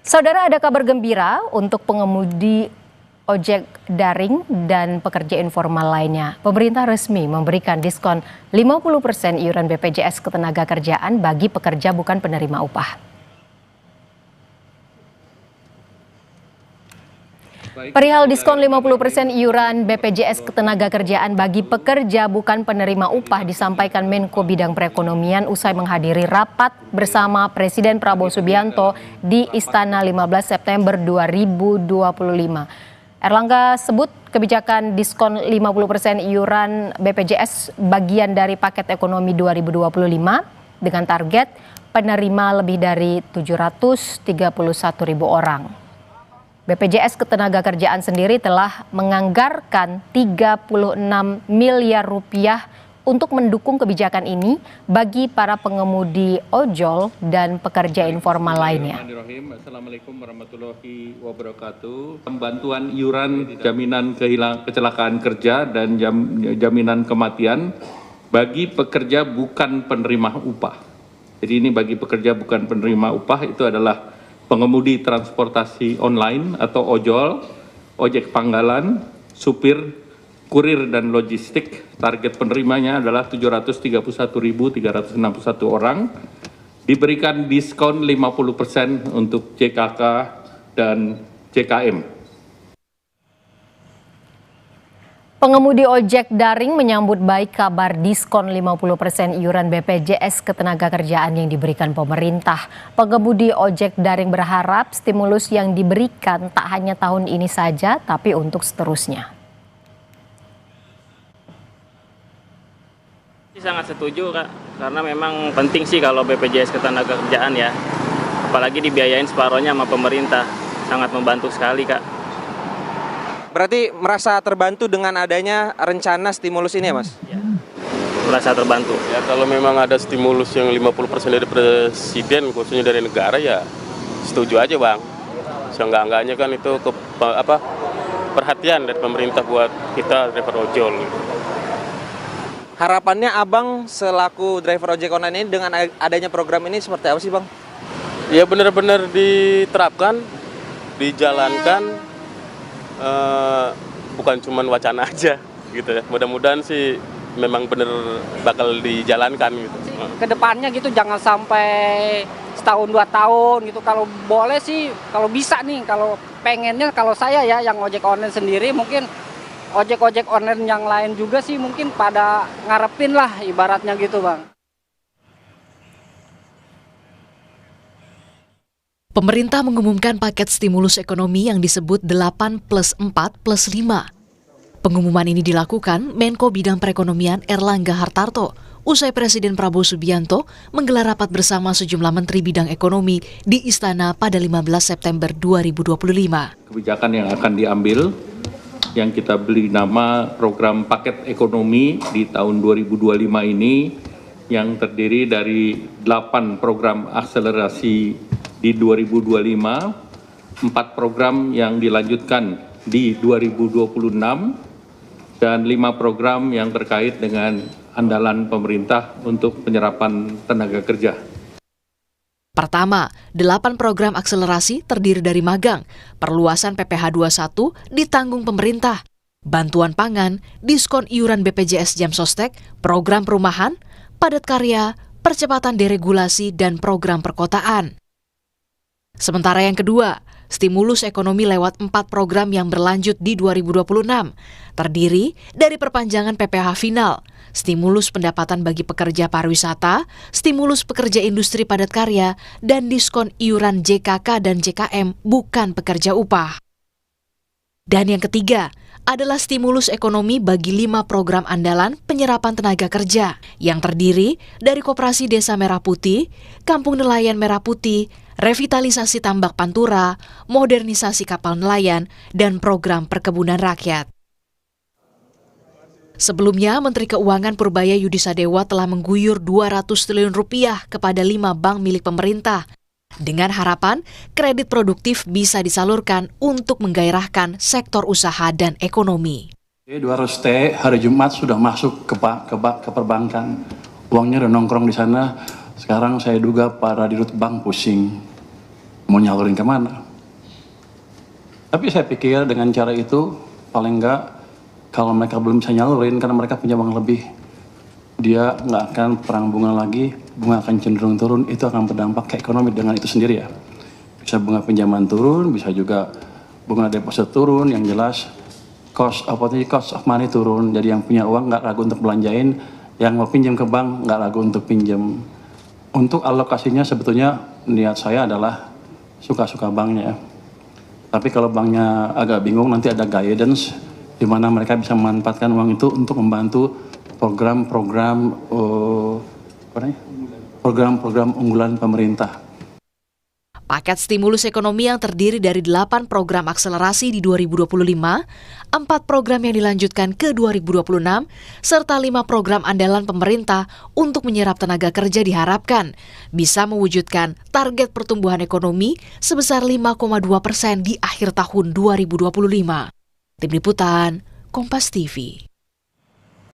Saudara, ada kabar gembira untuk pengemudi ojek daring dan pekerja informal lainnya. Pemerintah resmi memberikan diskon 50% iuran BPJS Ketenagakerjaan bagi pekerja bukan penerima upah. Perihal diskon 50% iuran BPJS Ketenagakerjaan bagi pekerja bukan penerima upah disampaikan Menko Bidang Perekonomian usai menghadiri rapat bersama Presiden Prabowo Subianto di Istana 15 September 2025. Erlangga sebut kebijakan diskon 50% iuran BPJS bagian dari paket ekonomi 2025 dengan target penerima lebih dari 731.000 orang. BPJS Ketenagakerjaan sendiri telah menganggarkan 36 miliar rupiah untuk mendukung kebijakan ini bagi para pengemudi ojol dan pekerja informal lainnya. Assalamualaikum warahmatullahi wabarakatuh. Bantuan iuran jaminan kecelakaan kerja dan jaminan kematian bagi pekerja bukan penerima upah. Jadi ini bagi pekerja bukan penerima upah itu adalah pengemudi transportasi online atau ojol, ojek panggalan, supir, kurir dan logistik. Target penerimanya adalah 731.361 orang. Diberikan diskon 50% untuk CKK dan CKM. Pengemudi ojek daring menyambut baik kabar diskon 50% iuran BPJS Ketenagakerjaan yang diberikan pemerintah. Pengemudi ojek daring berharap stimulus yang diberikan tak hanya tahun ini saja, tapi untuk seterusnya. Sangat setuju, Kak, karena memang penting sih kalau BPJS Ketenagakerjaan ya. Apalagi dibiayain separohnya sama pemerintah, sangat membantu sekali, Kak. Berarti merasa terbantu dengan adanya rencana stimulus ini ya, Mas? Ya, merasa terbantu. Ya, kalau memang ada stimulus yang 50% dari presiden, khususnya dari negara, ya setuju aja, Bang. Seenggak-enggaknya kan itu perhatian dari pemerintah buat kita driver ojol. Harapannya Abang selaku driver ojek online ini dengan adanya program ini seperti apa sih, Bang? Ya benar-benar diterapkan, dijalankan. Bukan cuma wacana aja gitu ya. Mudah-mudahan sih memang benar bakal dijalankan gitu. Kedepannya gitu jangan sampai setahun 2 tahun gitu. Kalau boleh sih, kalau bisa nih, kalau pengennya kalau saya ya yang ojek online sendiri, mungkin ojek-ojek online yang lain juga sih mungkin pada ngarepin lah ibaratnya gitu, Bang. Pemerintah mengumumkan paket stimulus ekonomi yang disebut 8+4+5. Pengumuman ini dilakukan Menko Bidang Perekonomian Erlangga Hartarto usai Presiden Prabowo Subianto menggelar rapat bersama sejumlah Menteri Bidang Ekonomi di Istana pada 15 September 2025. Kebijakan yang akan diambil yang kita beri nama program paket ekonomi di tahun 2025 ini yang terdiri dari 8 program akselerasi di 2025, 4 program yang dilanjutkan di 2026, dan 5 program yang terkait dengan andalan pemerintah untuk penyerapan tenaga kerja. Pertama, 8 program akselerasi terdiri dari magang, perluasan PPh 21 ditanggung pemerintah, bantuan pangan, diskon iuran BPJS Jam Sostek, program perumahan, padat karya, percepatan deregulasi, dan program perkotaan. Sementara yang kedua, stimulus ekonomi lewat 4 program yang berlanjut di 2026, terdiri dari perpanjangan PPh final, stimulus pendapatan bagi pekerja pariwisata, stimulus pekerja industri padat karya, dan diskon iuran JKK dan JKM bukan pekerja upah. Dan yang ketiga adalah stimulus ekonomi bagi 5 program andalan penyerapan tenaga kerja yang terdiri dari Koperasi Desa Merah Putih, Kampung Nelayan Merah Putih, revitalisasi tambak Pantura, modernisasi kapal nelayan, dan program perkebunan rakyat. Sebelumnya, Menteri Keuangan Purbaya Yudisadewa telah mengguyur 200 triliun rupiah kepada 5 bank milik pemerintah, dengan harapan kredit produktif bisa disalurkan untuk menggairahkan sektor usaha dan ekonomi. 200T hari Jumat sudah masuk ke perbankan, uangnya udah nongkrong di sana. Sekarang saya duga para dirut bank pusing mau nyalurin kemana. Tapi saya pikir dengan cara itu paling enggak kalau mereka belum bisa nyalurin karena mereka punya uang lebih, dia nggak akan perang bunga lagi, bunga akan cenderung turun, itu akan berdampak ke ekonomi dengan itu sendiri ya. Bisa bunga pinjaman turun, bisa juga bunga deposit turun, yang jelas cost of money turun, jadi yang punya uang nggak ragu untuk belanjain, yang mau pinjam ke bank nggak ragu untuk pinjam. Untuk alokasinya sebetulnya niat saya adalah suka-suka banknya. Tapi kalau banknya agak bingung, nanti ada guidance di mana mereka bisa memanfaatkan uang itu untuk membantu program-program unggulan pemerintah. Paket stimulus ekonomi yang terdiri dari 8 program akselerasi di 2025, 4 program yang dilanjutkan ke 2026, serta 5 program andalan pemerintah untuk menyerap tenaga kerja diharapkan bisa mewujudkan target pertumbuhan ekonomi sebesar 5,2% di akhir tahun 2025. Tim Liputan, Kompas TV.